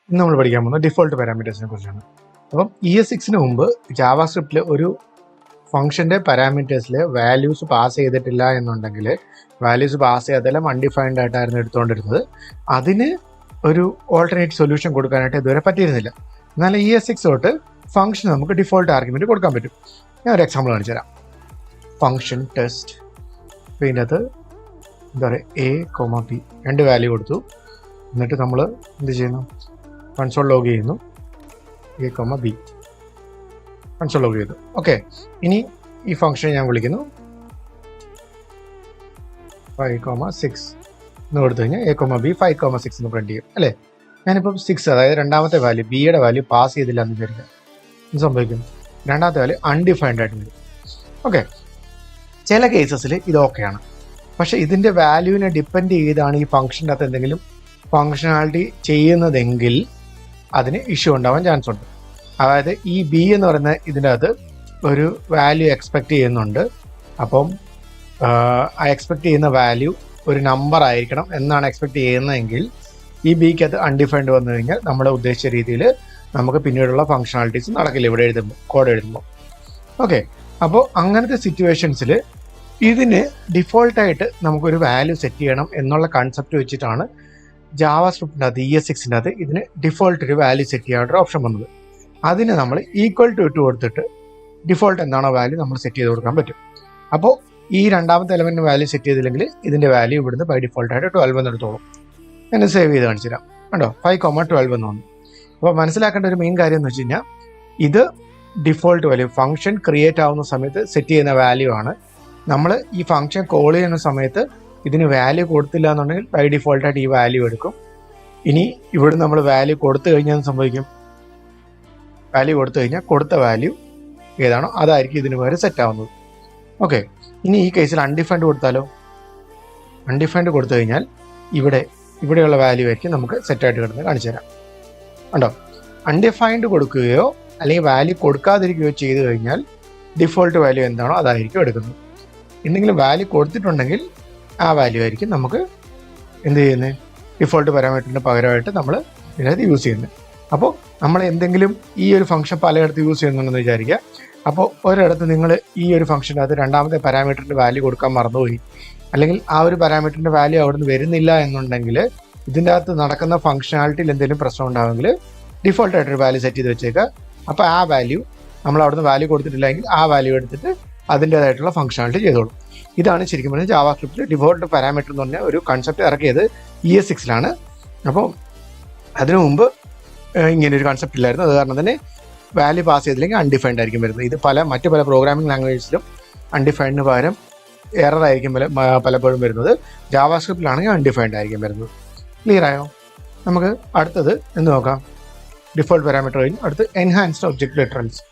ഇന്ന് നമ്മൾ പഠിക്കാൻ പോകുന്നത് ഡിഫോൾട്ട് പാരാമീറ്റേഴ്സിനെ കുറിച്ചാണ്. അപ്പം ES6 മുമ്പ് ജാവാസ്ക്രിപ്റ്റിൽ ഒരു ഫംഗ്ഷൻ്റെ പാരാമീറ്റേഴ്സിൽ വാല്യൂസ് പാസ് ചെയ്തിട്ടില്ല എന്നുണ്ടെങ്കിൽ, വാല്യൂസ് പാസ് ചെയ്യാതെല്ലാം അൺഡിഫൈൻഡ് ആയിട്ടായിരുന്നു എടുത്തുകൊണ്ടിരുന്നത്. അതിന് ഒരു ഓൾട്ടർനേറ്റ് സൊല്യൂഷൻ കൊടുക്കാനായിട്ട് ഇതുവരെ പറ്റിയിരുന്നില്ല. എന്നാൽ ES6 തൊട്ട് ഫംഗ്ഷൻ നമുക്ക് ഡിഫോൾട്ട് ആർഗ്യുമെൻറ്റ് കൊടുക്കാൻ പറ്റും. ഞാൻ ഒരു എക്സാമ്പിൾ കാണിച്ചു തരാം. ഫംഗ്ഷൻ ടെസ്റ്റ്, ഇതിൻ്റെ അകത്ത് എന്താ പറയുക, A, B രണ്ട് വാല്യൂ കൊടുത്തു. എന്നിട്ട് നമ്മൾ എന്ത് ചെയ്യുന്നു, കൺസോൾ ലോഗ് ചെയ്യുന്നു, A, B കൺസോൾ ലോഗ് ചെയ്തു. ഓക്കെ, ഇനി ഈ ഫംഗ്ഷൻ ഞാൻ വിളിക്കുന്നു 5,6 എന്ന് കൊടുത്തു കഴിഞ്ഞാൽ A, B 5,6 എന്ന് പ്രിന്റ് ചെയ്യും അല്ലേ. ഞാനിപ്പം 6, അതായത് രണ്ടാമത്തെ വാല്യൂ ബിയുടെ വാല്യൂ പാസ് ചെയ്തില്ല എന്ന് വിചാരിക്കാം. എന്ത് സംഭവിക്കും? രണ്ടാമത്തെ വാല്യൂ അൺഡിഫൈൻഡ് ആയിട്ട് വരും. ഓക്കെ, ചില കേസസിൽ ഇത് ഓക്കെയാണ്. പക്ഷെ ഇതിൻ്റെ വാല്യൂവിനെ ഡിപ്പെൻഡ് ചെയ്താണ് ഈ ഫംഗ്ഷൻ്റെ അകത്ത് എന്തെങ്കിലും ഫങ്ഷണാലിറ്റി ചെയ്യുന്നതെങ്കിൽ അതിന് ഇഷ്യൂ ഉണ്ടാവാൻ ചാൻസ് ഉണ്ട്. അതായത് ഈ ബി എന്ന് പറയുന്ന ഇതിൻ്റെ അകത്ത് ഒരു വാല്യൂ എക്സ്പെക്റ്റ് ചെയ്യുന്നുണ്ട്. അപ്പം ആ എക്സ്പെക്റ്റ് ചെയ്യുന്ന വാല്യൂ ഒരു നമ്പർ ആയിരിക്കണം എന്നാണ് എക്സ്പെക്റ്റ് ചെയ്യുന്നതെങ്കിൽ ഈ ബിക്ക് അത് അൺഡിഫൈൻഡ് വന്നു കഴിഞ്ഞാൽ നമ്മുടെ ഉദ്ദേശിച്ച രീതിയിൽ നമുക്ക് പിന്നീടുള്ള ഫങ്ഷണാലിറ്റീസ് നടക്കില്ല ഇവിടെ എഴുതുമ്പോൾ, കോഡ് എഴുതുമ്പോൾ. ഓക്കെ, അപ്പോൾ അങ്ങനത്തെ സിറ്റുവേഷൻസിൽ ഇതിന് ഡിഫോൾട്ടായിട്ട് നമുക്കൊരു വാല്യൂ സെറ്റ് ചെയ്യണം എന്നുള്ള കൺസെപ്റ്റ് വെച്ചിട്ടാണ് ജാവാസ്ക്രിപ്റ്റിൻ്റെ അകത്ത് ES6 ഇതിന് ഡിഫോൾട്ട് ഒരു വാല്യൂ സെറ്റ് ചെയ്യാനായിട്ടൊരു ഓപ്ഷൻ വന്നത്. അതിന് നമ്മൾ ഈക്വൽ ടു ഇട്ട് കൊടുത്തിട്ട് ഡിഫോൾട്ട് എന്താണോ വാല്യൂ നമ്മൾ സെറ്റ് ചെയ്ത് കൊടുക്കാൻ പറ്റും. അപ്പോൾ ഈ രണ്ടാമത്തെ എലമെൻറ്റിന് വാല്യൂ സെറ്റ് ചെയ്തില്ലെങ്കിൽ ഇതിൻ്റെ വാല്യൂ ഇവിടുന്ന് ബൈ ഡിഫോൾട്ടായിട്ട് 12 എന്ന് എടുത്തോളും. ഞാൻ സേവ് ചെയ്ത് കാണിച്ചു തരാം. കണ്ടോ, 5,12 എന്ന് വന്നു. അപ്പോൾ മനസ്സിലാക്കേണ്ട ഒരു മെയിൻ കാര്യം എന്ന് വെച്ച് കഴിഞ്ഞാൽ ഇത് ഡിഫോൾട്ട് വാല്യൂ ഫംഗ്ഷൻ ക്രിയേറ്റ് ആവുന്ന സമയത്ത് സെറ്റ് ചെയ്യുന്ന വാല്യൂ ആണ്. നമ്മൾ ഈ ഫംഗ്ഷൻ കോൾ ചെയ്യുന്ന സമയത്ത് ഇതിന് വാല്യൂ കൊടുത്തില്ല എന്നുണ്ടെങ്കിൽ ബൈ ഡിഫോൾട്ടായിട്ട് ഈ വാല്യൂ എടുക്കും. ഇനി ഇവിടെ നമ്മൾ വാല്യൂ കൊടുത്തു കഴിഞ്ഞാൽ സംഭവിക്കും, വാല്യൂ കൊടുത്തു കഴിഞ്ഞാൽ കൊടുത്ത വാല്യൂ ഏതാണോ അതായിരിക്കും ഇതിന് പകരം സെറ്റ് ആവുന്നത്. ഓക്കെ, ഇനി ഈ കേസിൽ അൺഡിഫൈൻഡ് കൊടുത്താലോ, അൺഡിഫൈൻഡ് കൊടുത്തു കഴിഞ്ഞാൽ ഇവിടെയുള്ള വാല്യൂ ആയിരിക്കും നമുക്ക് സെറ്റായിട്ട് കിടന്ന് കാണിച്ചു തരാം. ഉണ്ടോ, അൺഡിഫൈൻഡ് കൊടുക്കുകയോ അല്ലെങ്കിൽ വാല്യൂ കൊടുക്കാതിരിക്കുകയോ ചെയ്തു കഴിഞ്ഞാൽ ഡിഫോൾട്ട് വാല്യൂ എന്താണോ അതായിരിക്കും എടുക്കുന്നത്. എന്തെങ്കിലും വാല്യൂ കൊടുത്തിട്ടുണ്ടെങ്കിൽ ആ വാല്യൂ ആയിരിക്കും നമുക്ക് എന്ത് ചെയ്യുന്നത്, ഡിഫോൾട്ട് പാരാമീറ്ററിന് പകരമായിട്ട് നമ്മൾ ഇതിനകത്ത് യൂസ് ചെയ്യുന്നത്. അപ്പോൾ നമ്മൾ എന്തെങ്കിലും ഈ ഒരു ഫംഗ്ഷൻ പലയിടത്ത് യൂസ് ചെയ്യുന്നുണ്ടെന്ന് വിചാരിക്കുക. അപ്പോൾ ഒരിടത്ത് നിങ്ങൾ ഈ ഒരു ഫംഗ്ഷൻ്റെ അത് രണ്ടാമത്തെ പാരാമീറ്ററിൻ്റെ വാല്യൂ കൊടുക്കാൻ മറന്നുപോയി, അല്ലെങ്കിൽ ആ ഒരു പാരാമീറ്ററിൻ്റെ വാല്യൂ അവിടെ നിന്ന് വരുന്നില്ല എന്നുണ്ടെങ്കിൽ ഇതിൻ്റെ അകത്ത് നടക്കുന്ന ഫംഗ്ഷനാലിറ്റിയിൽ എന്തെങ്കിലും പ്രശ്നം ഉണ്ടാകുമെങ്കിൽ ഡിഫോൾട്ടായിട്ടൊരു വാല്യൂ സെറ്റ് ചെയ്ത് വെച്ചേക്കുക. അപ്പോൾ ആ വാല്യൂ നമ്മൾ അവിടെ നിന്ന് വാല്യൂ കൊടുത്തിട്ടില്ലെങ്കിൽ ആ വാല്യൂ എടുത്തിട്ട് അതിൻ്റേതായിട്ടുള്ള ഫംഗ്ഷനാലിറ്റി ചെയ്തോളും. ഇതാണ് ശരിക്കും പറഞ്ഞാൽ ജാവാസ്ക്രിപ്റ്റിൽ ഡിഫോൾട്ട് പാരാമീറ്റർ എന്ന് പറഞ്ഞ ഒരു കൺസെപ്റ്റ് ഇറക്കിയത് ES6 അപ്പോൾ അതിനു മുമ്പ് ഇങ്ങനെ ഒരു കൺസെപ്റ്റ് ഇല്ലായിരുന്നു. അത് കാരണം തന്നെ വാല്യൂ പാസ് ചെയ്തില്ലെങ്കിൽ അൺഡിഫൈൻഡ് ആയിരിക്കും വരുന്നത്. ഇത് മറ്റു പല പ്രോഗ്രാമിംഗ് ലാംഗ്വേജസിലും അൺഡിഫൈൻഡിന് പകരം എറർ ആയിരിക്കും പലപ്പോഴും വരുന്നത്. ജാവാസ്ക്രിപ്റ്റിലാണെങ്കിൽ അൺഡിഫൈൻഡ് ആയിരിക്കും വരുന്നത്. ക്ലിയർ ആയോ? നമുക്ക് അടുത്തത് എന്ന് നോക്കാം. ഡിഫോൾട്ട് പാരാമീറ്റർ കഴിഞ്ഞ് അടുത്ത് എൻഹാൻസ്ഡ് ഒബ്ജക്റ്റ് ലിറ്ററൽസ്.